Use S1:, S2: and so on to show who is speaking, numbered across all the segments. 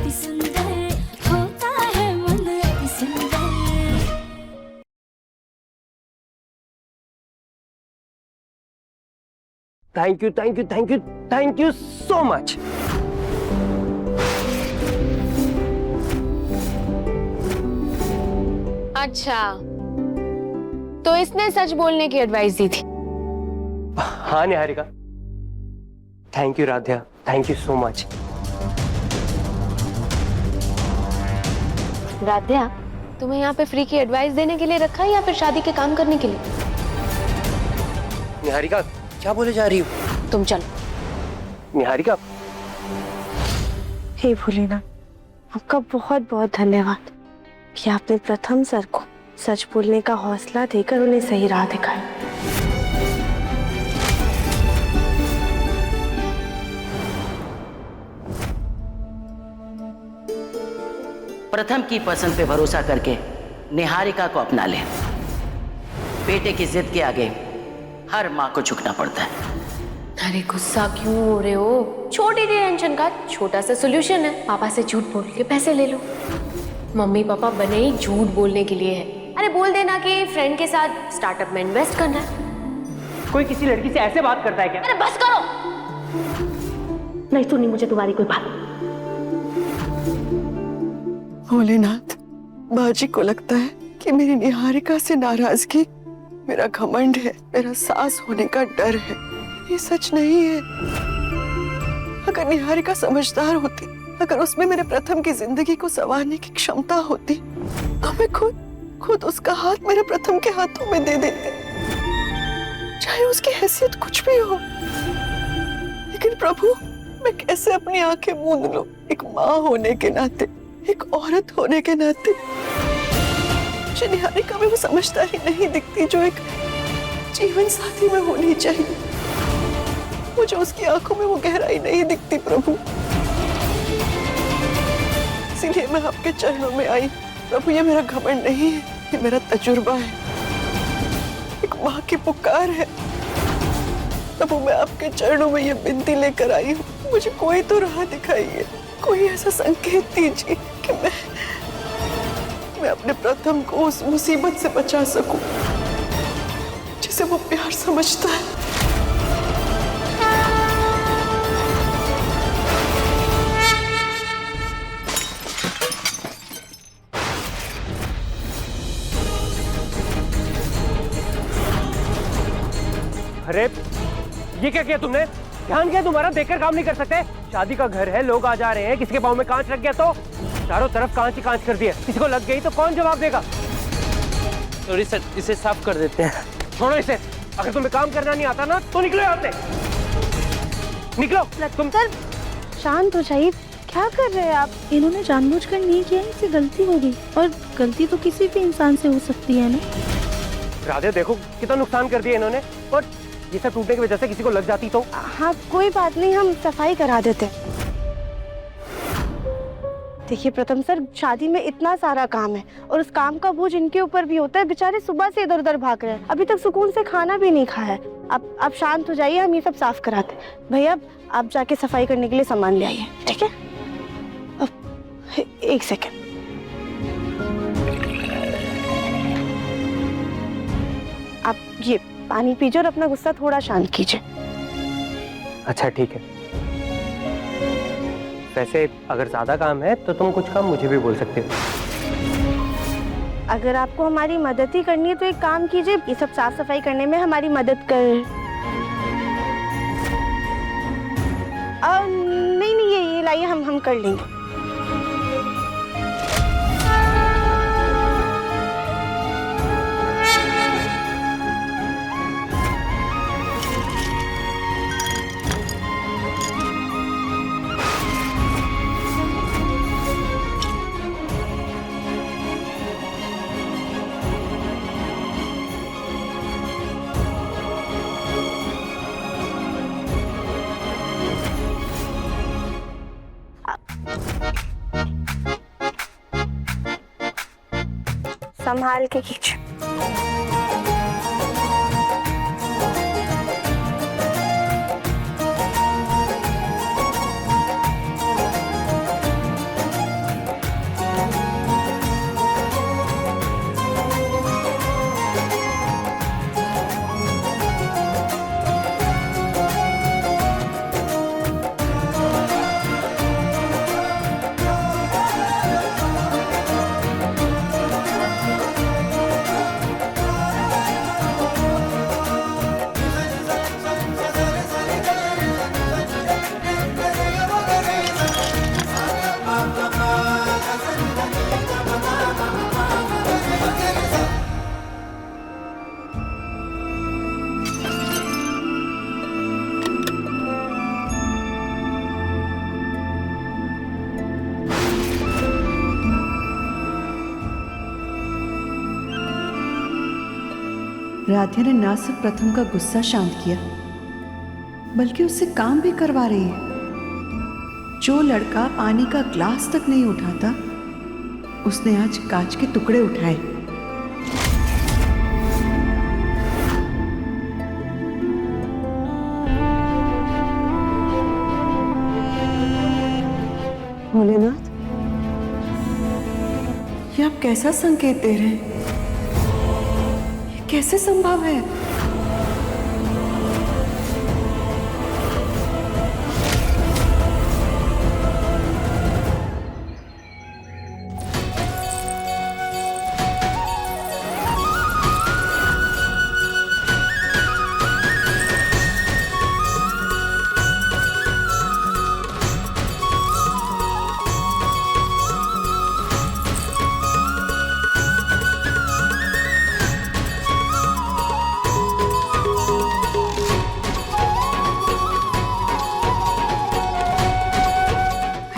S1: अति सुंदर, होता है मन अति सुंदर।
S2: Thank you thank you thank you thank you so much.
S3: अच्छा, तो इसने सच बोलने की एडवाइस दी थी?
S2: हाँ Niharika, thank you Radhya, thank you so much.
S3: Radhya, तुम्हें यहाँ पे फ्री की एडवाइस देने के लिए रखा है या फिर शादी के काम करने के लिए?
S2: निहारिका क्या बोले जा रही हो?
S3: तुम चलो।
S2: निहारिका।
S4: हे भोलेनाथ, आपका बहुत बहुत धन्यवाद कि आपने प्रथम सर को सच बोलने का हौसला देकर उन्हें सही राह दिखाई।
S5: प्रथम की पसंद पे भरोसा करके निहारिका को अपना ले। बेटे की जिद के आगे हर माँ को झुकना पड़ता है।
S3: अरे गुस्सा क्यों हो रहे हो? छोटी टेंशन का छोटा सा सोल्यूशन है। पापा से झूठ बोल के पैसे ले लो। मम्मी पापा बने ही झूठ बोलने के लिए है। अरे बोल देना कि फ्रेंड के साथ स्टार्टअप में इन्वेस्ट करना है।
S2: कोई किसी लड़की से ऐसे बात करता है क्या?
S3: अरे बस करो।
S4: नहीं सुनी मुझे तुम्हारी कोई बात।
S6: भोलेनाथ, बाजी को लगता है कि मेरी निहारिका से नाराजगी मेरा घमंड है, मेरा सास होने का डर है। ये सच नहीं है। अगर निहारिका समझदार होती, अगर उसमें मेरे प्रथम की जिंदगी को संवारने की क्षमता होती, तो मैं खुद उसका हाथ मेरे प्रथम के हाथों में दे देती, चाहे उसकी हैसियत कुछ भी हो। लेकिन प्रभु, मैं कैसे अपनी आंखें मूंद लूं? एक माँ होने के नाते, एक औरत होने के नाते मुझे निहारिका में वो समझदारी नहीं दिखती जो एक जीवन साथी में होनी चाहिए। मुझे उसकी आंखों में वो गहराई नहीं दिखती प्रभु। इसीलिए मैं आपके चरणों में आई। प्रभु, ये मेरा घमंड नहीं है, ये मेरा तजुर्बा है, एक माँ की पुकार है। प्रभु, मैं आपके चरणों में ये विनती लेकर आई हूँ, मुझे कोई तो राह दिखाइए, कोई ऐसा संकेत दीजिए कि मैं अपने प्रथम को उस मुसीबत से बचा सकूं जिसे वो प्यार समझता है।
S2: अरे ये क्या किया तुमने? ध्यान क्या तुम्हारा? देखकर काम नहीं कर सकते? शादी का घर है, लोग आ जा रहे हैं, किसी के पाँव में कांच लग गया तो चारों तरफ कांच ही कांच कर दिया। किसी को लग गई तो कौन जवाब देगा? तो इसे साफ कर देते हैं। छोड़ो इसे। अगर तुम्हें काम करना नहीं आता ना तो निकलो यहाँ से। निकलो तुम।
S4: सर शांत हो जाइए, क्या कर रहे हैं आप? इन्होंने जानबूझकर नहीं किया, इनसे गलती होगी, और गलती तो किसी भी इंसान से हो सकती है ना।
S2: राधे देखो कितना नुकसान कर दिया इन्होंने, और ये सब टूटने की वजह से किसी को लग जाती तो?
S4: हाँ कोई बात नहीं, हम सफाई करा देते। देखिए प्रथम सर, शादी में इतना सारा काम है और उस काम का बोझ इनके ऊपर भी होता है। बेचारे सुबह से इधर उधर भाग रहे हैं, अभी तक सुकून से खाना भी नहीं खाया है। आप शांत हो जाइए, हम ये सब साफ कराते हैं। भैया आप जाके सफाई करने के लिए सामान ले आइए, ठीक है? एक सेकेंड। आप ये पानी पीजिए और अपना गुस्सा थोड़ा शांत कीजिए।
S2: अच्छा ठीक है। वैसे अगर ज्यादा काम है तो तुम कुछ काम मुझे भी बोल सकते हो।
S4: अगर आपको हमारी मदद ही करनी है तो एक काम कीजिए, ये सब साफ सफाई करने में हमारी मदद कर। नहीं ये लाइए, हम कर लेंगे। संभाल के खींच।
S6: राधिया ने ना सिर्फ प्रथम का गुस्सा शांत किया, बल्कि उससे काम भी करवा रही है। जो लड़का पानी का ग्लास तक नहीं उठाता, उसने आज कांच के टुकड़े उठाए।
S4: भोलेनाथ,
S6: ये आप कैसा संकेत दे रहे हैं? ये कैसे संभव है?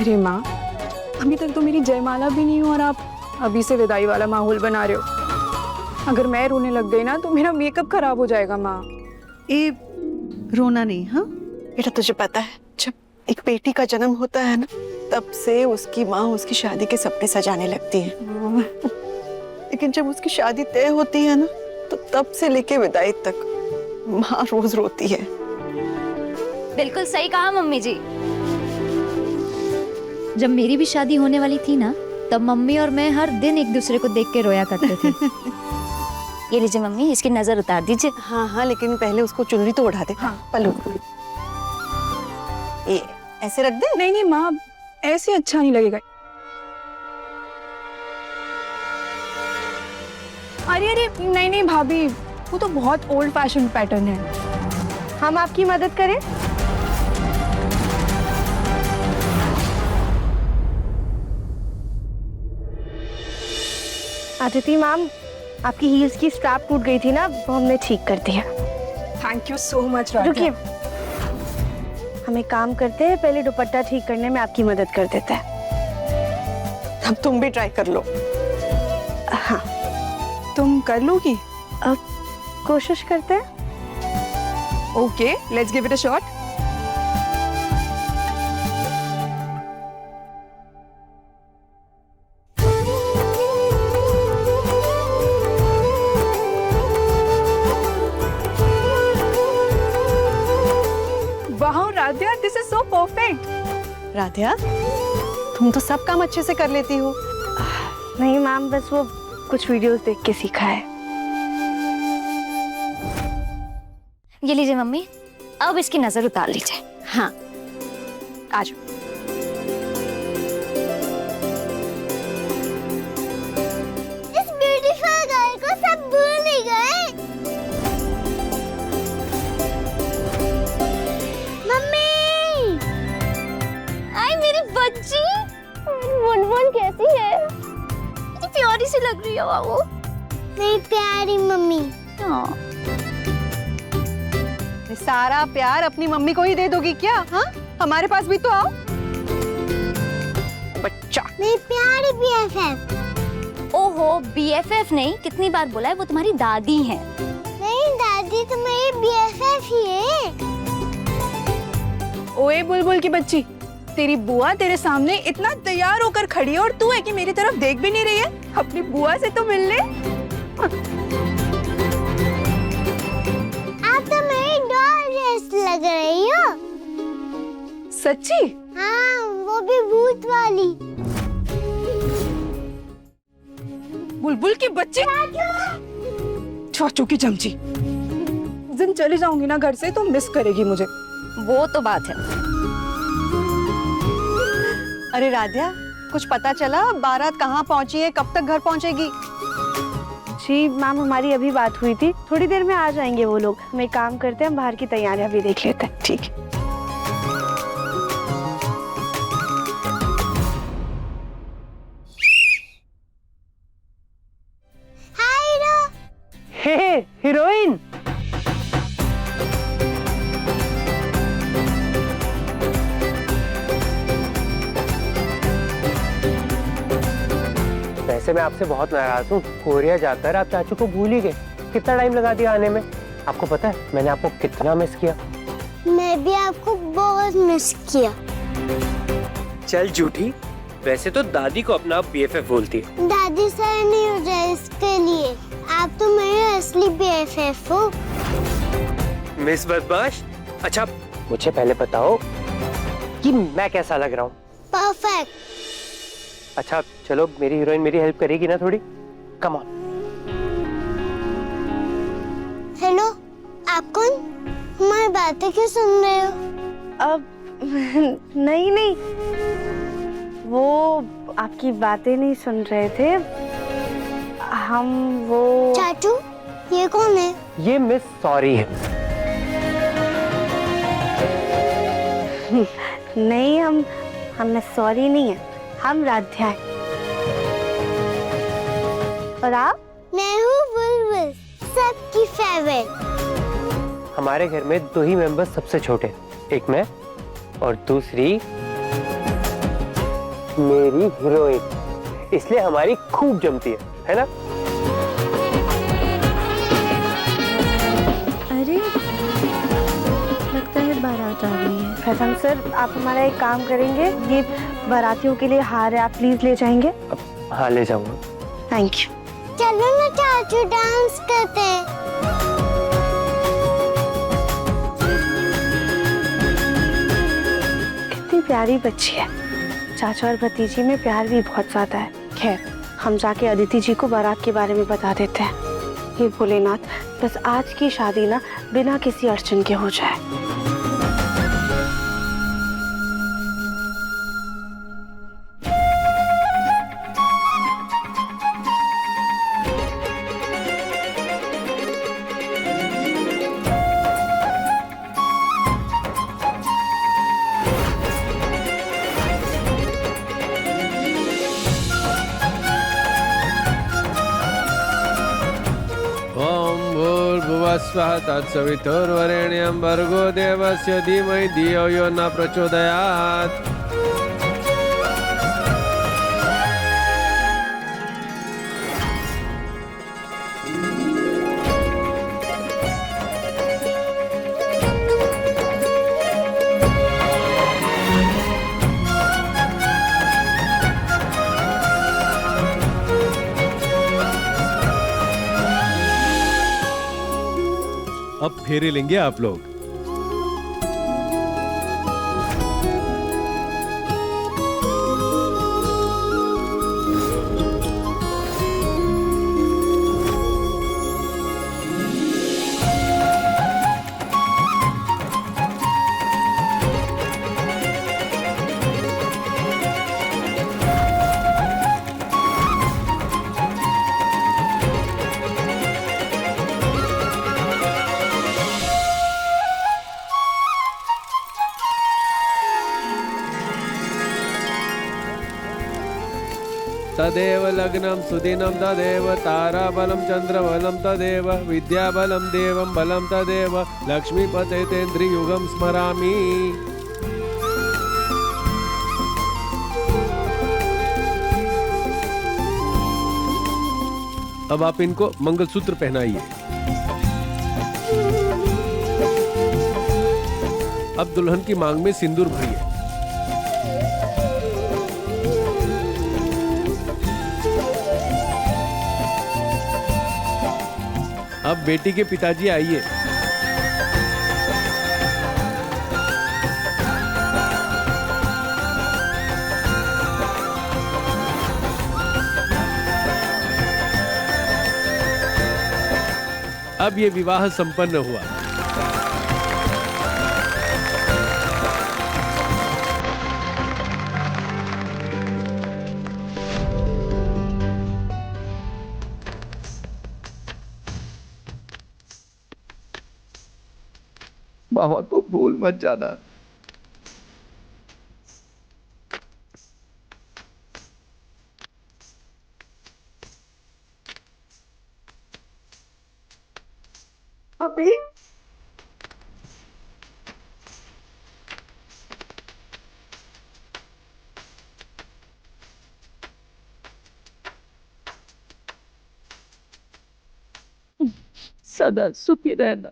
S7: अरे माँ, अभी तक तो मेरी जयमाला भी नहीं हुई और आप अभी से विदाई वाला माहौल बना रहे हो। अगर मैं रोने लग गई ना तो मेरा मेकअप खराब हो जाएगा माँ।
S6: ए, रोना नहीं। हाँ बेटा, तुझे पता है जब एक बेटी का जन्म होता है ना, तब से उसकी माँ उसकी शादी के सपने सजाने लगती है। लेकिन जब उसकी शादी तय होती है ना, तो तब से लेके विदाई तक माँ रोज रोती है।
S1: बिल्कुल सही कहा मम्मी जी। जब मेरी भी शादी होने वाली थी ना, तब मम्मी और मैं हर दिन एक दूसरे को देख के रोया करते थे। ये लीजिए मम्मी, इसकी नजर उतार दीजिए।
S6: हाँ हाँ, लेकिन पहले उसको चुनरी तो उड़ा दे। हाँ पल्लू, ये ऐसे रख दे।
S7: नहीं नहीं माँ, ऐसे अच्छा नहीं लगेगा। अरे अरे नहीं नहीं भाभी, वो तो बहुत ओल्ड फैशन पैटर्न है।
S4: हम आपकी मदद करें? अदिति मैम, आपकी हील्स की स्ट्रैप टूट गई थी ना, वो हमने ठीक कर दिया।
S7: Thank you so much.
S4: रुकिए, हम एक काम करते हैं, पहले दुपट्टा ठीक करने में आपकी मदद कर देते हैं।
S6: अब तुम भी ट्राई कर लो।
S4: हाँ,
S7: तुम कर लोगी?
S4: अब कोशिश करते हैं।
S7: Okay, let's give it a shot. वाह Radhiya, this is so perfect.
S6: Radhiya, तुम तो सब काम अच्छे से कर लेती हो।
S4: नहीं मैम, बस वो कुछ वीडियोस देख के सीखा है।
S1: ये लीजिए मम्मी, अब इसकी नजर उतार लीजिए। हाँ,
S7: आ जाओ।
S1: इस ब्यूटीफुल गर्ल को सब भूल ही गए। मम्मी, आई मेरी बच्ची, बुलबुल कैसी है? कितनी प्यारी सी लग रही है बाबू। नहीं प्यारी मम्मी। हाँ।
S6: सारा प्यार अपनी मम्मी को ही दे दोगी क्या? हाँ, हमारे पास भी तो आओ। बच्चा
S1: नहीं प्यारी BFF। ओहो, BFF नहीं, कितनी बार बोला है, वो तुम्हारी दादी है। नहीं दादी तो मेरी BFF ही है।
S7: ओए बुलबुल की बच्ची, तेरी बुआ तेरे सामने इतना तैयार होकर खड़ी है और तू है कि मेरी तरफ देख भी नहीं रही है। अपनी बुआ से तो मिल ले।
S1: आप तो मेरी डॉल जैसी लग रही हो।
S7: सच्ची?
S1: हाँ, वो भी भूत वाली।
S7: बुलबुल की बच्ची, चाचू की चमची। दिन चली जाऊंगी ना घर से तो मिस करेगी मुझे।
S1: वो तो बात है।
S6: अरे राधिया, कुछ पता चला बारात कहाँ पहुंची है, कब तक घर पहुंचेगी?
S4: जी मैम, हमारी अभी बात हुई थी, थोड़ी देर में आ जाएंगे वो लोग। हम एक काम करते हैं, हम बाहर की तैयारियां भी देख लेते हैं।
S6: ठीक है।
S2: हे हीरोइन, वैसे मैं आपसे बहुत नाराज हूँ। कोरिया जाकर आप चाचू को भूल ही गए। कितना टाइम लगा दिया आने में? आपको पता है मैंने आपको कितना मिस किया?
S1: मैं भी आपको बहुत मिस किया।
S2: चल झूठी, वैसे तो दादी को अपना BFF बोलती है।
S1: दादी सर नहीं हो जाए इसके लिए, आप तो मेरे असली BFF हो।
S2: मिस बदमाश। अच्छा मुझे पहले बताओ कि मैं कैसा लग रहा हूँ?
S1: परफेक्ट।
S2: अच्छा चलो, मेरी हीरोइन मेरी हेल्प करेगी ना थोड़ी? Come on.
S1: हेलो, आप कौन? हमारी बातें क्यों सुन रहे हो?
S4: अब नहीं नहीं, वो आपकी बातें नहीं सुन रहे थे हम। वो
S1: चाचू, ये कौन है?
S2: ये मिस सॉरी है।
S4: नहीं, हम सॉरी नहीं है, हम राध्या है। और आप?
S1: मैं हूँ बुलबुल, सबकी फेवरेट।
S2: हमारे घर में 2 ही मेंबर्स सबसे छोटे, एक मैं और दूसरी मेरी हीरोइन, इसलिए हमारी खूब जमती है ना?
S4: अरे लगता है बारात आ रही है। प्रथम सर, आप हमारा एक काम करेंगे, ये बारातियों के लिए हार है, आप प्लीज ले जाएंगे?
S2: हाँ ले जाऊंगा।
S4: Thank you.
S1: चलो ना चाचू, डांस करते हैं।
S4: कितनी प्यारी बच्ची है। चाचा और भतीजी में प्यार भी बहुत ज्यादा है। खैर, हम जाके अदिति जी को बारात के बारे में बता देते हैं। हे भोलेनाथ, बस आज की शादी ना बिना किसी अड़चन के हो जाए।
S8: स्वः तत्सवितुर्वरेण्यं भर्गो देवस्य धीमहि धियो यो न प्रचोदयात्। अब फेरे लेंगे आप लोग। तदेव लग्नं सुदिनं तदेव ताराबलं चंद्रबलं तदेव विद्याबलं देवं बलं तदेव लक्ष्मीपते तेन्द्रियुगं स्मरामि। अब आप इनको मंगलसूत्र पहनाइए। अब दुल्हन की मांग में सिंदूर भरिए। अब बेटी के पिताजी आइए। अब ये विवाह संपन्न हुआ।
S9: मामा को भूल मत जाना।
S6: अभी सदा सुखी रहना।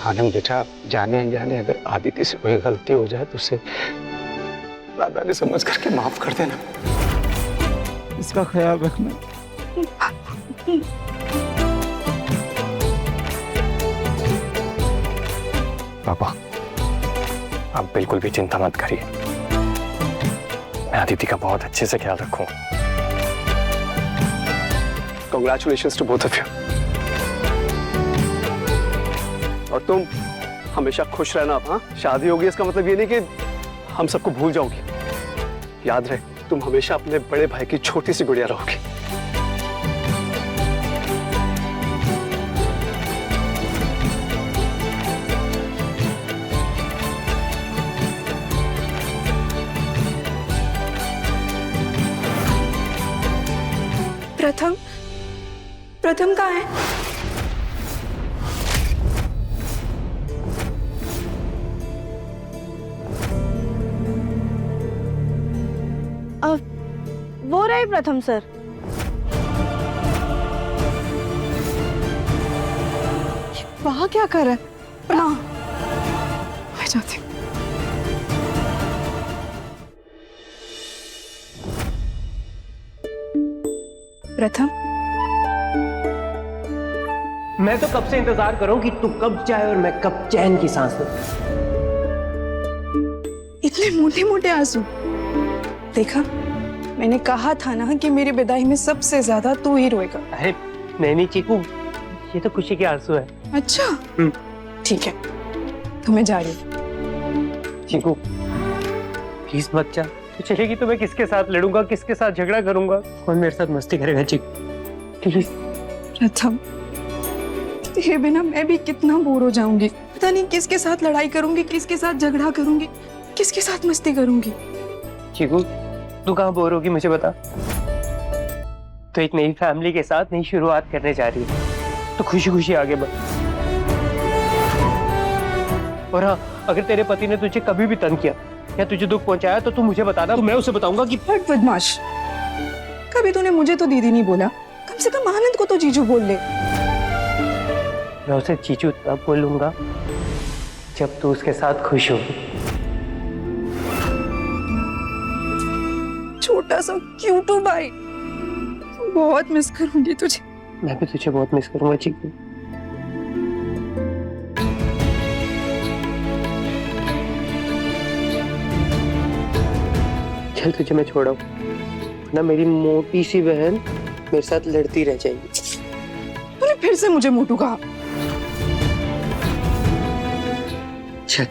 S9: आनंद बेटा, जाने अनजाने अगर आदित्य से कोई गलती हो जाए तो उसे दादा ने समझ करके माफ कर देना। इसका ख्याल रखना। पापा, आप बिल्कुल भी चिंता मत करिए, मैं आदित्य का बहुत अच्छे से ख्याल रखूंगा। Congratulations to both of you। और तुम हमेशा खुश रहना। हाँ, शादी होगी इसका मतलब ये नहीं कि हम सबको भूल जाओगी। याद रहे, तुम हमेशा अपने बड़े भाई की छोटी सी गुड़िया रहोगी।
S7: प्रथम कहाँ है?
S4: वो रहे प्रथम सर।
S6: वहां क्या कर रहा है?
S7: प्रणाम। मैं जाती हूँ। प्रथम,
S2: मैं तो कब से इंतजार करूं कि तू कब जाए और मैं कब चैन की सांस लूं।
S7: इतने मोटे मोटे आंसू। देखा, मैंने कहा था ना कि मेरी विदाई में सबसे ज्यादा तू ही रोएगा।
S2: अरे नहीं चीकू, ये तो खुशी के आंसू है।
S7: अच्छा, ठीक है, तो मैं जा रही हूँ।
S2: चीकू प्लीज मत जा। तू चलेगी तो मैं किसके साथ लड़ूंगा, किसके साथ झगड़ा करूंगा, कौन मेरे साथ मस्ती करेगा? चीकू प्लीज।
S7: प्रथम, तेरे बिना मैं भी कितना बोर हो जाऊंगी। पता नहीं किसके साथ लड़ाई करूंगी, किसके साथ झगड़ा करूंगी, किसके साथ मस्ती करूंगी।
S2: चीकू तू कहाँ बोर होगी मुझे बता। तो एक नई फैमिली के साथ नई शुरुआत करने जा रही है, तो खुशी खुशी आगे बढ़। और हाँ, अगर तेरे पति ने तुझे कभी भी तंग किया या तुझे दुख पहुंचाया तो तू मुझे बताना, तो मैं उसे बताऊंगा कि
S7: हट बदमाश। कभी तूने मुझे तो दीदी नहीं बोला, कम से कम आनंद को तो जीजू बोल ले।
S2: मैं उसे चीचू तब बोलूंगा जब तू उसके साथ खुश होगी।
S7: छोटा सा क्यूटू भाई, बहुत मिस करूंगी तुझे।
S2: मैं भी तुझे बहुत मिस करूंगा चीकू। चल तुझे मैं छोड़ा ना, मेरी मोटी सी बहन मेरे साथ लड़ती रह जाएगी।
S7: तूने फिर से मुझे मोटू कहा।
S2: चल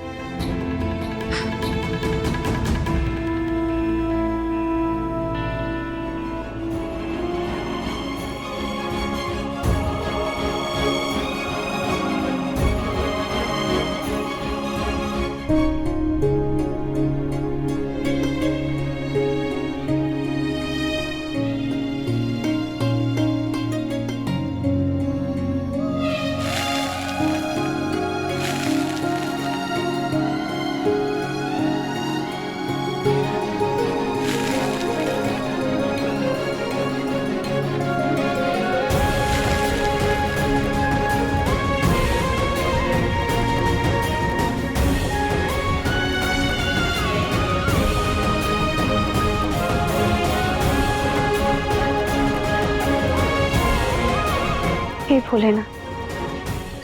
S4: हे Bholenath,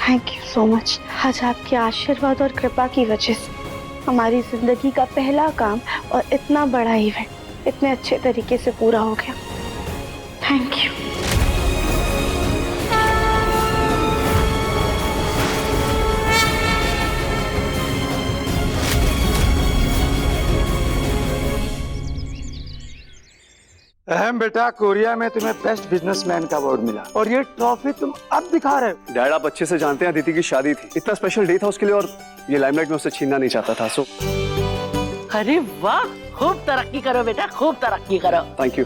S4: thank you so much. आज आपके आशीर्वाद और कृपा की वजह से हमारी जिंदगी का पहला काम और इतना बड़ा इवेंट इतने अच्छे तरीके से पूरा हो गया। Thank you.
S9: अहम बेटा, कोरिया में तुम्हें बेस्ट बिजनेसमैन का अवार्ड मिला और ये ट्रॉफी तुम अब दिखा रहे हो।
S10: डैड, आप अच्छे से जानते हैं अदिति की शादी थी, इतना स्पेशल डे था उसके लिए और ये लाइमलाइट में उससे छीनना नहीं चाहता था। सो
S5: अरे वाह, खूब तरक्की करो बेटा, खूब तरक्की करो।
S10: Thank you.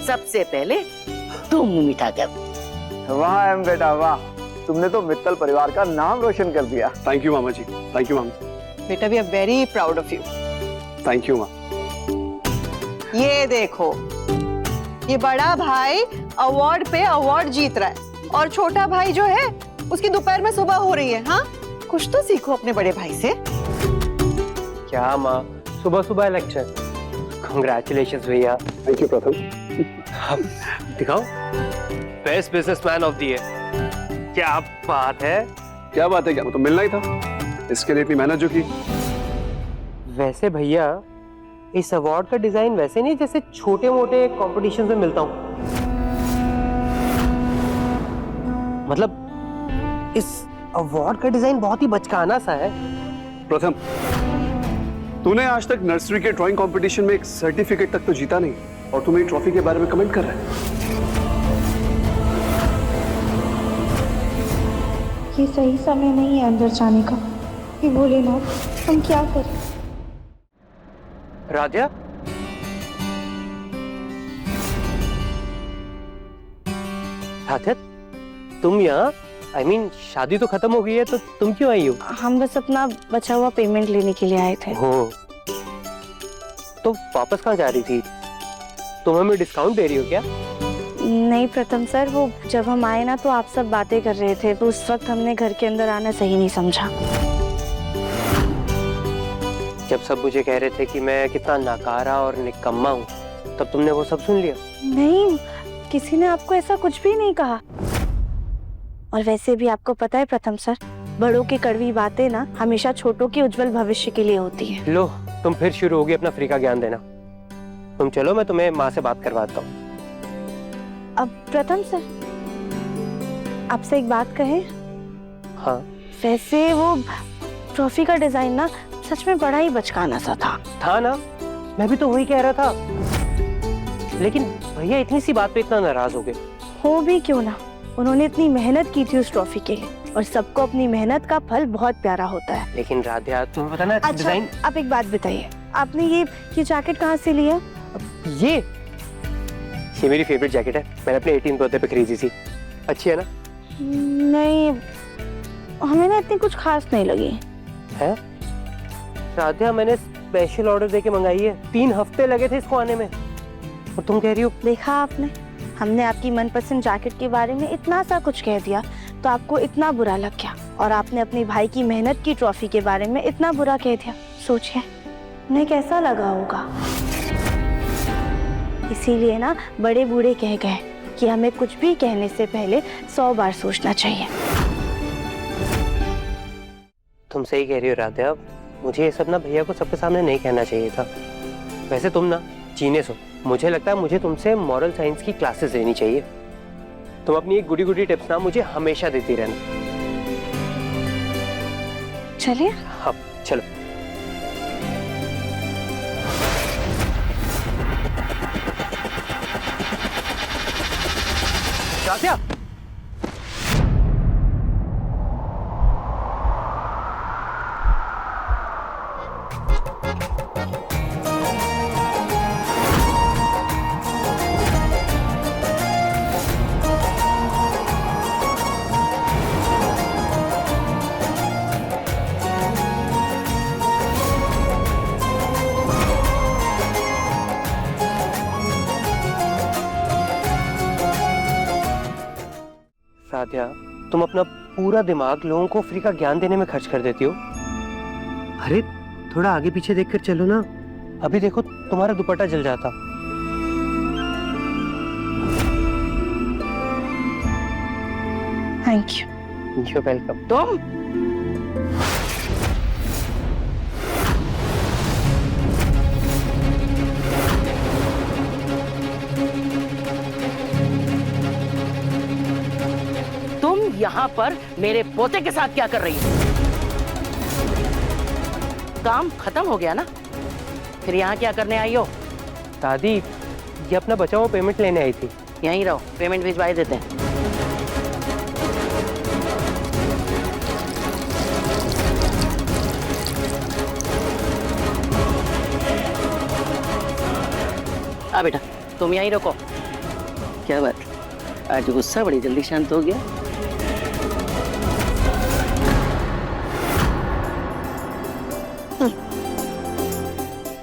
S5: सबसे पहले तू मुंह मीठा कर।
S10: वाह एम बेटा वाह, तुमने तो मित्तल परिवार का नाम रोशन कर दिया। थैंक यू मामा जी, थैंक यू मामा।
S6: बेटा we are very proud of you.
S10: Thank you माँ।
S6: ये देखो, ये बड़ा भाई अवार्ड पे अवार्ड जीत रहा है और छोटा भाई जो है उसकी दोपहर में सुबह हो रही है। हाँ, कुछ तो सीखो अपने बड़े भाई से।
S2: क्या माँ, सुबह सुबह इलेक्शन। कांग्रेचुलेशंस भैया।
S10: थैंक यू प्रथम।
S2: दिखाओ, best businessman of the year. क्या बात है।
S10: क्या बात है, क्या वो तो मिलना ही था, इसके लिए इतनी मेहनत जो की।
S2: वैसे भैया, इस अवार्ड का डिजाइन वैसे नहीं जैसे छोटे मोटे कॉम्पिटिशन में मिलता हूँ। मतलब इस अवार्ड का डिजाइन बहुत ही बचकाना सा है।
S10: प्रथम, तूने आज तक नर्सरी के ड्राइंग कंपटीशन में एक सर्टिफिकेट तक तो जीता नहीं, और तुम एक ट्रॉफी के बारे में कमेंट कर रहे हैं।
S4: ये सही समय नहीं है अंदर जाने का। ये भोलेनाथ, हम क्या करें?
S2: राध्या, राध्या, तुम यहाँ? I mean, शादी तो खत्म हो गई है, तो तुम क्यों आई हो?
S4: हम बस अपना बचा हुआ पेमेंट लेने के लिए आए थे।
S2: हो, तो वापस कहाँ जा रही थी? तुम हमें डिस्काउंट दे रही हो क्या?
S4: नहीं प्रथम सर, वो जब हम आए ना तो आप सब बातें कर रहे थे, तो उस वक्त हमने घर के अंदर आना सही नहीं समझा।
S2: जब सब मुझे कह रहे थे कि मैं कितना नाकारा और निकम्मा हूँ, तब तुमने वो सब सुन लिया?
S4: नहीं, किसी ने आपको ऐसा कुछ भी नहीं कहा। और वैसे भी आपको पता है प्रथम सर, बड़ों की कड़वी बातें ना हमेशा छोटों के उज्जवल भविष्य के लिए होती है।
S2: लो, तुम फिर शुरू होगी अपना फ्री का ज्ञान देना। तुम चलो, मैं तुम्हें माँ से बात करवाता हूँ।
S4: अब प्रथम सर, आपसे एक बात कहे?
S2: हाँ।
S4: वैसे वो ट्रॉफी का डिजाइन ना सच में बड़ा ही बचकाना सा था
S2: ना? मैं भी तो वही कह रहा था, लेकिन भैया इतनी सी बात पे इतना नाराज हो गए।
S4: हो भी क्यों ना, उन्होंने इतनी मेहनत की थी उस ट्रॉफी के लिए, और सबको अपनी मेहनत का फल बहुत प्यारा होता है।
S2: लेकिन राध्या, तुम्हें पता ना डिजाइन।
S4: आप एक बात बताइए, आपने ये जैकेट कहाँ से लिया?
S2: ये मेरी फेवरेट जैकेट है, मैंने अपने 18th बर्थडे पे खरीदी थी। अच्छी है ना?
S4: नहीं, हमें ना इतनी कुछ खास नहीं लगी
S2: है। राध्या, मैंने स्पेशल ऑर्डर देके मंगाई है, 3 हफ्ते लगे थे इसको आने में, और तुम कह रही हो?
S4: देखा आपने, हमने आपकी मनपसंद जैकेट के बारे में इतना सा कुछ कह दिया तो आपको इतना बुरा लग गया, और आपने अपने भाई की मेहनत की ट्रॉफी के बारे में इतना बुरा कह दिया। सोचिए उन्हें कैसा लगा होगा। इसीलिए ना बड़े बूढ़े कह गए कि हमें कुछ भी कहने से पहले 100 बार सोचना चाहिए।
S2: तुम सही कह रही हो राध्या, मुझे ये सब ना भैया को सबके सामने नहीं कहना चाहिए था। वैसे तुम ना जीनियस हो, मुझे लगता है मुझे तुमसे मॉरल साइंस की क्लासेस लेनी चाहिए। तुम अपनी एक गुडी गुडी टिप्स ना मुझे हमेशा देती रहना।
S4: चलिए।
S2: हाँ चलो। राध्या, राध्या, तुम अपना पूरा दिमाग लोगों को फ्री का ज्ञान देने में खर्च कर देती हो। अरे थोड़ा आगे पीछे देखकर चलो ना, अभी देखो तुम्हारा दुपट्टा जल जाता।
S4: Thank you.
S2: You welcome.
S5: तुम यहाँ पर मेरे पोते के साथ क्या कर रही हो? काम खत्म हो गया ना, फिर यहाँ क्या करने आई हो?
S2: दादी, ये अपना बचा हुआ पेमेंट लेने आई थी।
S5: यहीं रहो, पेमेंट भिजवा देते हैं। हाँ बेटा, तुम यहीं रखो। क्या बात, आज गुस्सा बड़ी जल्दी शांत हो गया?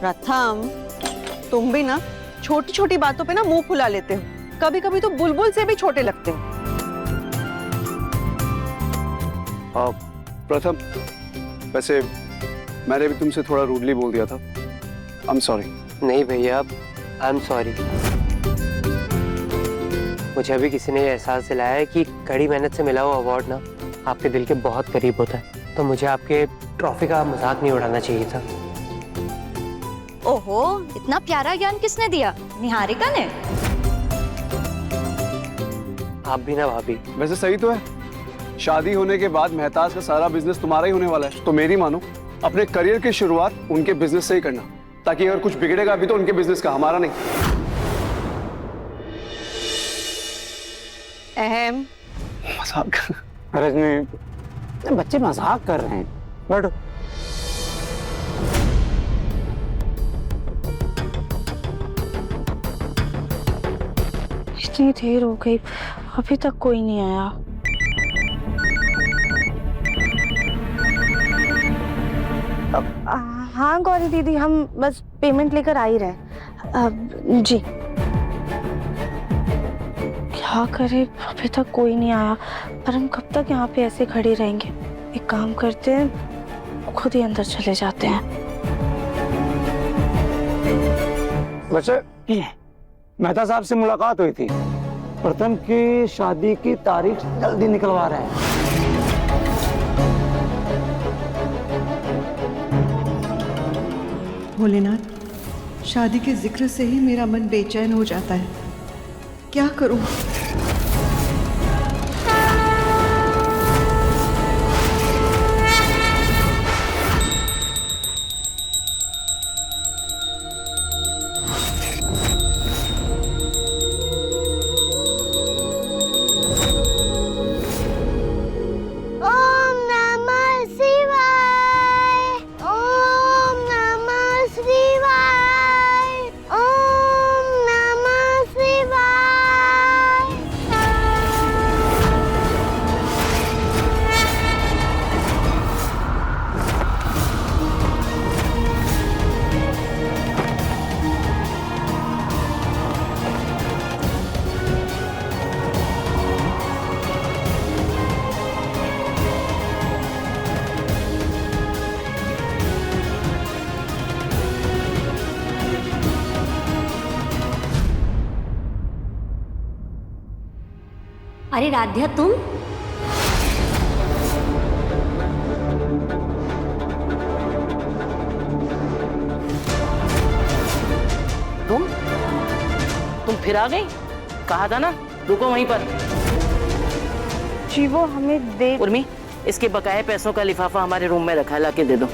S6: प्रथम, तुम भी ना छोटी छोटी बातों पे ना मुंह फुला लेते हो। कभी कभी तो बुलबुल से भी छोटे लगते हो।
S10: प्रथम, वैसे मैंने भी तुमसे थोड़ा रूडली बोल दिया था। I am sorry.
S2: नहीं भैया, आई एम सॉरी। मुझे अभी किसी ने एहसास दिलाया है कि कड़ी मेहनत से मिला हुआ अवार्ड ना आपके दिल के बहुत करीब होता है, तो मुझे आपके ट्रॉफी का मजाक नहीं उड़ाना चाहिए था।
S1: ओहो, इतना प्यारा ज्ञान किसने दिया? निहारिका ने?
S2: आप भी ना भाभी।
S10: वैसे सही तो है, शादी होने के बाद मेहताज का सारा बिजनेस तुम्हारा ही होने वाला है। तो मेरी मानो, अपने करियर की शुरुआत उनके बिजनेस से ही करना, ताकि अगर कुछ बिगड़ेगा भी तो उनके बिजनेस का, हमारा नहीं।
S6: अहम
S10: मजाक।
S9: रजनी, बच्चे मजाक कर रहे हैं। बैठो।
S4: इतनी देर हो गई, अभी तक कोई नहीं आया। हाँ गौरी दीदी, हम बस पेमेंट लेकर आ ही रहे। जी। क्या करे, अभी तक कोई नहीं आया, पर हम कब तक यहाँ पे ऐसे खड़े रहेंगे? एक काम करते हैं, खुद ही अंदर चले जाते हैं।
S9: वैसे मेहता साहब से मुलाकात हुई थी, प्रथम की शादी की तारीख जल्दी निकलवा रहे हैं।
S6: भोलेनाथ, शादी के जिक्र से ही मेरा मन बेचैन हो जाता है। क्या करूं?
S1: ओम नमः शिवाय, ओम नमः शिवाय, ओम नमः शिवाय। अरे राध्या, तुम?
S5: तुम फिर आ गई? कहा था ना रुको वहीं पर।
S4: जी वो हमें दे।
S5: उर्मी, इसके बकाए पैसों का लिफाफा हमारे रूम में रखा है, लाके दे दो।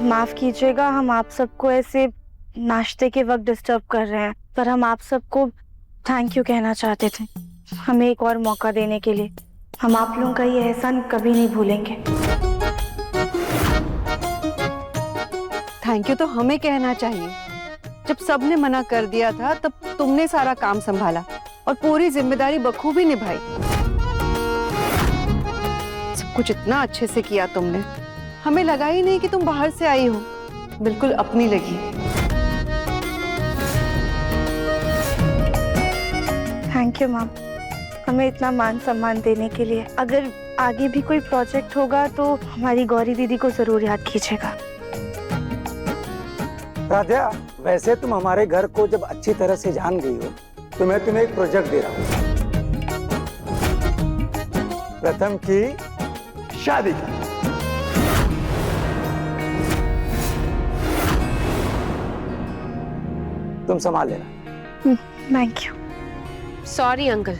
S4: माफ कीजिएगा, हम आप सबको ऐसे नाश्ते के वक्त डिस्टर्ब कर रहे हैं, पर हम आप सबको थैंक यू कहना चाहते थे, हमें एक और मौका देने के लिए। हम आप लोगों का ये एहसान कभी नहीं भूलेंगे।
S6: थैंक यू तो हमें कहना चाहिए। जब सबने मना कर दिया था तब तुमने सारा काम संभाला और पूरी जिम्मेदारी बखूबी निभाई। सब कुछ इतना अच्छे से किया तुमने, हमें लगा ही नहीं कि तुम बाहर से आई हो, बिल्कुल अपनी लगी।
S4: थैंक यू मैम, हमें इतना मान सम्मान देने के लिए। अगर आगे भी कोई प्रोजेक्ट होगा तो हमारी गौरी दीदी को जरूर याद कीजिएगा।
S9: राध्या, वैसे तुम हमारे घर को जब अच्छी तरह से जान गई हो तो मैं तुम्हें एक प्रोजेक्ट दे रहा हूँ, प्रथम की शादी का। तुम संभाल लेना।
S4: Thank you.
S3: Sorry uncle.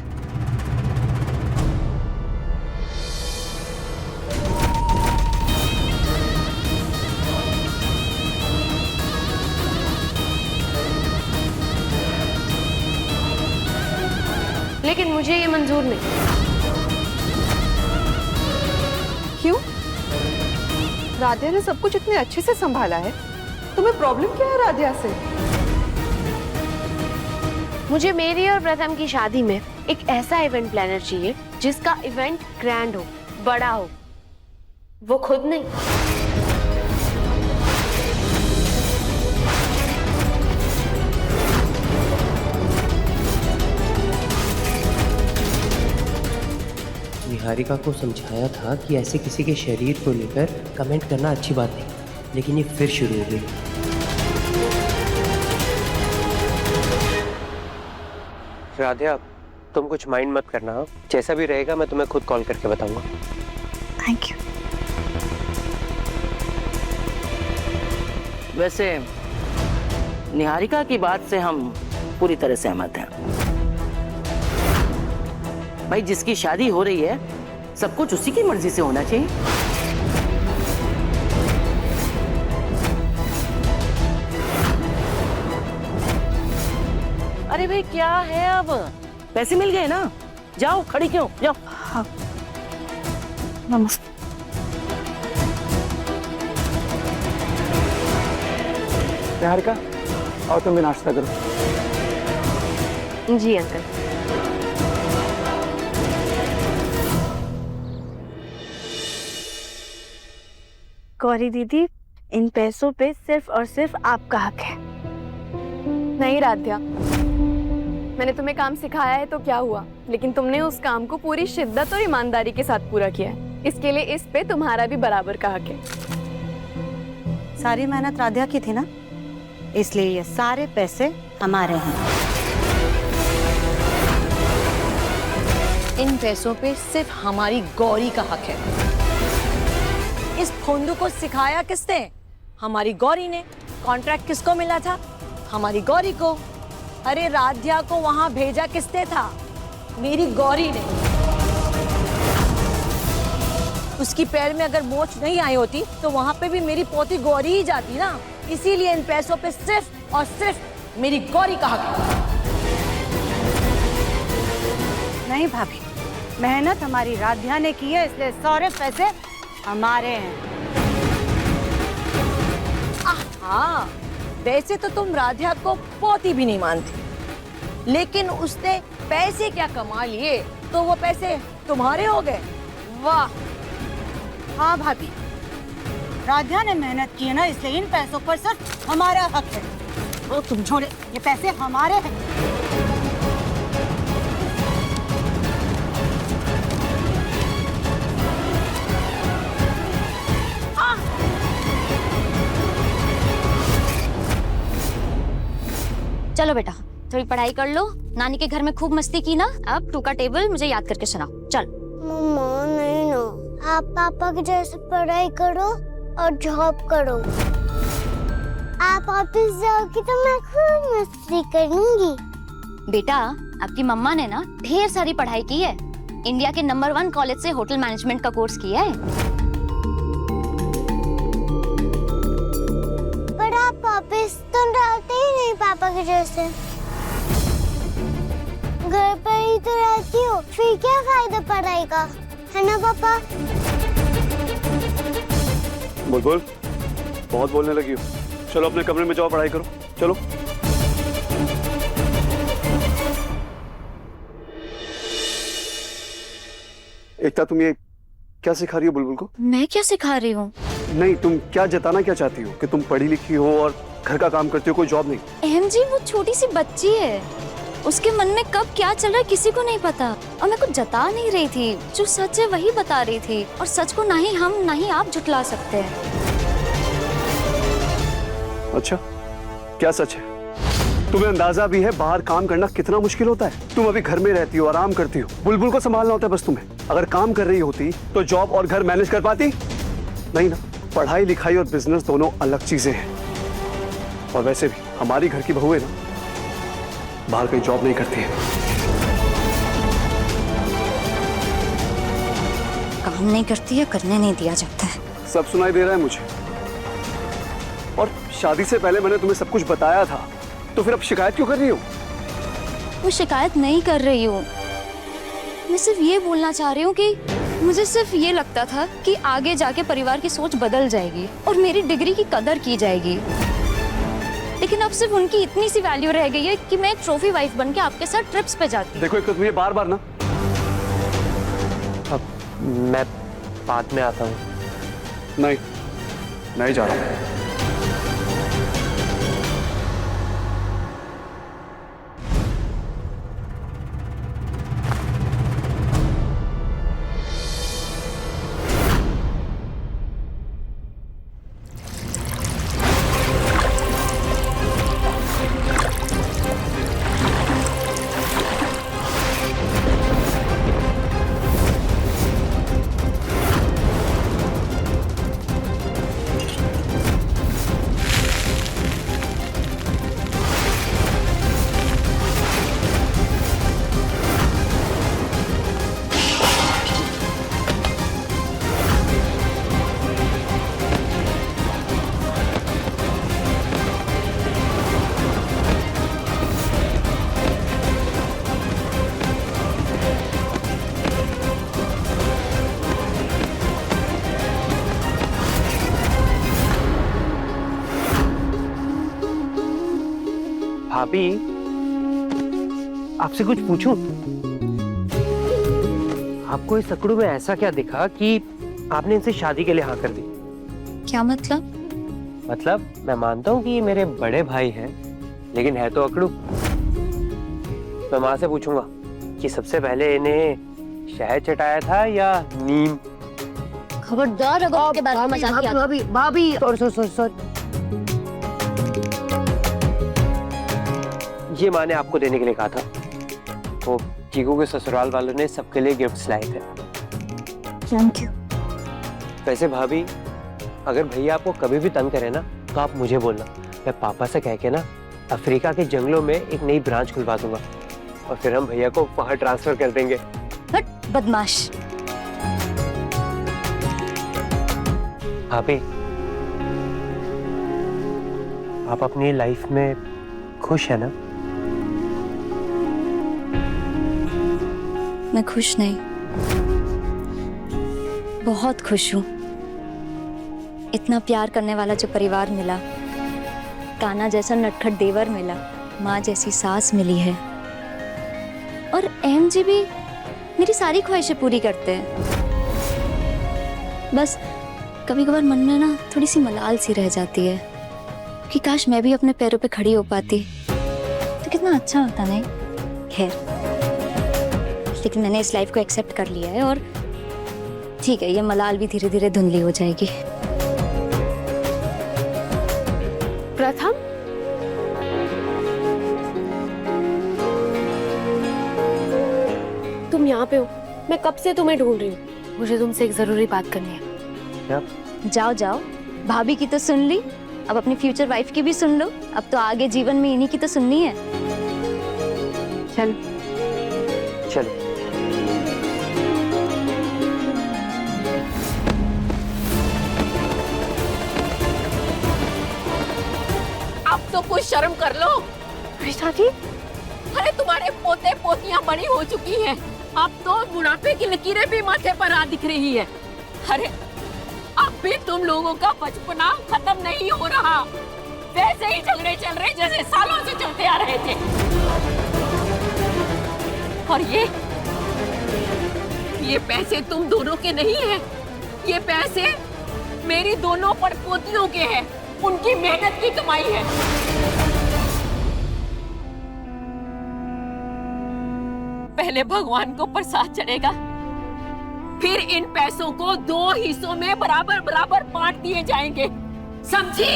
S3: लेकिन मुझे ये मंजूर नहीं।
S6: क्यों? राधिया ने सब कुछ इतने अच्छे से संभाला है, तुम्हें प्रॉब्लम क्या है राधिया से?
S3: मुझे मेरी और प्रथम की शादी में एक ऐसा इवेंट प्लानर चाहिए जिसका इवेंट ग्रैंड हो, बड़ा हो, वो खुद नहीं।
S2: निहारिका को समझाया था कि ऐसे किसी के शरीर को लेकर कमेंट करना अच्छी बात नहीं, लेकिन ये फिर शुरू हो गई। राधिया, तुम कुछ माइंड मत करना, जैसा भी रहेगा मैं तुम्हें खुद कॉल करके बताऊंगा।
S4: Thank you.
S5: वैसे निहारिका की बात से हम पूरी तरह सहमत हैं। भाई, जिसकी शादी हो रही है सब कुछ उसी की मर्जी से होना चाहिए। अरे भाई, क्या है अब? पैसे मिल गए ना, जाओ, खड़ी क्यों, जाओ।
S4: हाँ, नमस्ते।
S9: निहारिका, और तुम भी नाश्ता करो।
S3: जी अंकल।
S4: गौरी दीदी, इन पैसों पे सिर्फ और सिर्फ आपका हक है।
S7: नहीं राध्या, मैंने तुम्हें काम सिखाया है तो क्या हुआ, लेकिन तुमने उस काम को पूरी शिद्दत और ईमानदारी के साथ पूरा किया है। इसके लिए इस पे तुम्हारा भी बराबर का हक है।
S11: सारी मेहनत राधिया की थी ना, इसलिए ये सारे पैसे हमारे हैं।
S12: इन पैसों पे सिर्फ हमारी गौरी का हक है। इस फोंदू को सिखाया किसने? हमारी गौरी ने। कॉन्ट्रैक्ट किसको मिला था? हमारी गौरी को। अरे राधिया को वहां भेजा किसने था? मेरी गौरी ने। उसकी पैर में अगर मोच नहीं आई होती तो वहां पे भी मेरी पोती गौरी ही जाती ना। इसीलिए इन पैसों पे सिर्फ और सिर्फ मेरी गौरी का हक है।
S11: नहीं भाभी, मेहनत हमारी राधिया ने की है, इसलिए सारे पैसे हमारे हैं।
S12: हाँ, वैसे तो तुम राधिया को पोती भी नहीं मानती, लेकिन उसने पैसे क्या कमा लिए तो वो पैसे तुम्हारे हो गए। वाह।
S11: हाँ भाभी, राधिया ने मेहनत की है ना, इसलिए इन पैसों पर सिर्फ हमारा हक है। वो तुम छोड़े, ये पैसे हमारे हैं।
S1: चलो बेटा, थोड़ी पढ़ाई कर लो। नानी के घर में खूब मस्ती की ना, अब 2 का टेबल मुझे याद करके सुनाओ। चल। मम्मा नहीं ना, आप पापा के जैसे पढ़ाई करो और जॉब करो। आप ऑफिस जाओगी तो मैं खूब मस्ती करूंगी। बेटा, आपकी मम्मा ने ना ढेर सारी पढ़ाई की है। इंडिया के नंबर 1 कॉलेज से होटल मैनेजमेंट का कोर्स किया है। पर आप ऑफिस तो रहते ही नहीं पापा के जैसे। घर पर ही तो रहती हो, फिर क्या फायदा पढ़ाई का, है ना पापा?
S10: बुलबुल, बहुत बोलने लगी हो। चलो अपने कमरे में जाओ, पढ़ाई करो। चलो। एकता, तुम ये क्या सिखा रही हो बुलबुल को?
S1: मैं क्या सिखा रही हूँ?
S10: नहीं, तुम क्या जताना क्या चाहती हो कि तुम पढ़ी लिखी हो और घर का काम करती हो, कोई जॉब नहीं?
S1: अहम जी, वो छोटी सी बच्ची है, उसके मन में कब क्या चल रहा है किसी को नहीं पता। और मैं कुछ जता नहीं रही थी, जो सच है वही बता रही थी। और सच को ना ही हम ना ही आप झुठला सकते हैं।
S10: अच्छा, क्या सच है? तुम्हें अंदाजा भी है बाहर काम करना कितना मुश्किल होता है? तुम अभी घर में रहती हो, आराम करती हो, बुलबुल को संभालना होता है बस तुम्हें। अगर काम कर रही होती तो जॉब और घर मैनेज कर पाती? नहीं ना। पढ़ाई लिखाई और बिजनेस दोनों अलग चीजें हैं। और वैसे भी हमारी घर की बहू है ना, बाहर कहीं जॉब नहीं करती है।
S1: काम नहीं करती है, करने नहीं दिया जाता है।
S10: सब सुनाई दे रहा है मुझे। और शादी से पहले मैंने तुम्हें सब कुछ बताया था, तो फिर अब शिकायत क्यों कर रही हो?
S1: वो शिकायत नहीं कर रही हूँ, मैं सिर्फ ये बोलना चाह रही हूँ कि मुझे सिर्फ ये लगता था कि आगे जाके परिवार की सोच बदल जाएगी और मेरी डिग्री की कदर की जाएगी, लेकिन अब सिर्फ उनकी इतनी सी वैल्यू रह गई है कि मैं एक ट्रॉफी वाइफ बन के आपके साथ ट्रिप्स पे जाती।
S10: देखो एक मुझे बार बार ना,
S2: अब मैं बाद में आता हूँ।
S10: नहीं जा रहा।
S2: भाभी, आपसे कुछ पूछूं? आपको इस अकड़ू में ऐसा क्या दिखा कि आपने इनसे शादी के लिए हाँ कर दी?
S1: क्या मतलब?
S2: मतलब मैं मानता हूँ कि ये मेरे बड़े भाई हैं, लेकिन है तो अकड़ू। मैं माँ से पूछूंगा कि सबसे पहले इन्हें शहद चटाया था या नीम।
S1: खबरदार अगर आपके बारे में मजाक किया।
S12: भाभी सॉरी।
S2: ये माँ ने आपको देने के लिए कहा था। वो चीकू के ससुराल वालों ने सबके लिए गिफ्ट्स लाए थे।
S1: Thank you.
S2: वैसे भाभी, अगर भैया आपको कभी भी तंग करे ना तो आप मुझे बोलना। मैं पापा से कह के ना अफ्रीका के जंगलों में एक नई ब्रांच खुलवा दूंगा और फिर हम भैया को वहां ट्रांसफर कर देंगे।
S1: हट बदमाश।
S2: भाभी, आप अपनी लाइफ में खुश है ना?
S1: मैं खुश नहीं, बहुत खुश हूँ। इतना प्यार करने वाला जो परिवार मिला, कान्हा जैसा नटखट देवर मिला, माँ जैसी सास मिली है, और अहम जी भी मेरी सारी ख्वाहिशें पूरी करते हैं। बस कभी कभार मन में ना थोड़ी सी मलाल सी रह जाती है कि काश मैं भी अपने पैरों पे खड़ी हो पाती तो कितना अच्छा होता। नहीं खैर, लेकिन मैंने इस लाइफ को एक्सेप्ट कर लिया है और ठीक है, ये मलाल भी धीरे धीरे धुंधली हो जाएगी।
S3: प्रथम, तुम यहाँ पे हो? मैं कब से तुम्हें ढूंढ रही हूँ। मुझे तुमसे एक जरूरी बात करनी है।
S2: क्या?
S1: जाओ जाओ, भाभी की तो सुन ली, अब अपनी फ्यूचर वाइफ की भी सुन लो। अब तो आगे जीवन में इन्हीं की तो सुननी है।
S2: चलो।
S5: अब तो कुछ शर्म कर लो।
S4: कृष्णा जी,
S5: अरे तुम्हारे पोते पोतियां बड़ी हो चुकी हैं। अब तो बुढ़ापे की लकीरें भी माथे पर आ दिख रही है। अरे अब भी तुम लोगों का बचपना खत्म नहीं हो रहा। वैसे ही झगड़े चल रहे जैसे सालों से चलते आ रहे थे। और ये पैसे तुम दोनों के नहीं है, ये पैसे मेरी दोनों पड़पोतियों के हैं। उनकी मेहनत की कमाई है। पहले भगवान को प्रसाद चढ़ेगा, फिर इन पैसों को 2 हिस्सों में बराबर बराबर बांट दिए जाएंगे, समझी?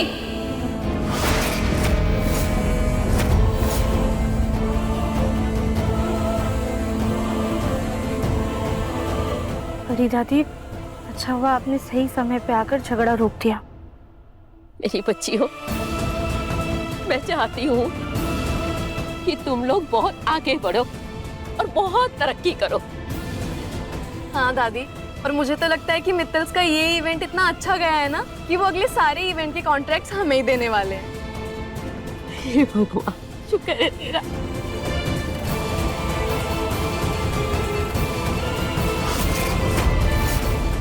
S4: अरे दादी, अच्छा हुआ आपने सही समय पे आकर झगड़ा रोक दिया।
S5: मेरी बच्ची हो, मैं चाहती हूँ कि तुम लोग बहुत आगे बढ़ो और बहुत तरक्की करो।
S7: हाँ दादी, और मुझे तो लगता है कि मित्तल्स का ये इवेंट इतना अच्छा गया है ना कि वो अगले सारे इवेंट के कॉन्ट्रैक्ट्स हमें ही देने वाले हैं।
S5: हे भगवान, शुक्र है तेरा।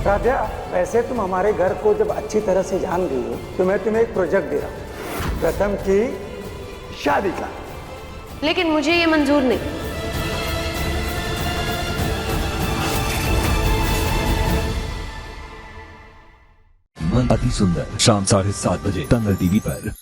S9: राजा, वैसे तुम हमारे घर को जब अच्छी तरह से जान गई हो तो मैं तुम्हें एक प्रोजेक्ट दे रहा हूँ, प्रथम की शादी का।
S3: लेकिन मुझे ये मंजूर नहीं।
S13: मन अति सुंदर शाम 7:30 बजे दंगल टीवी पर।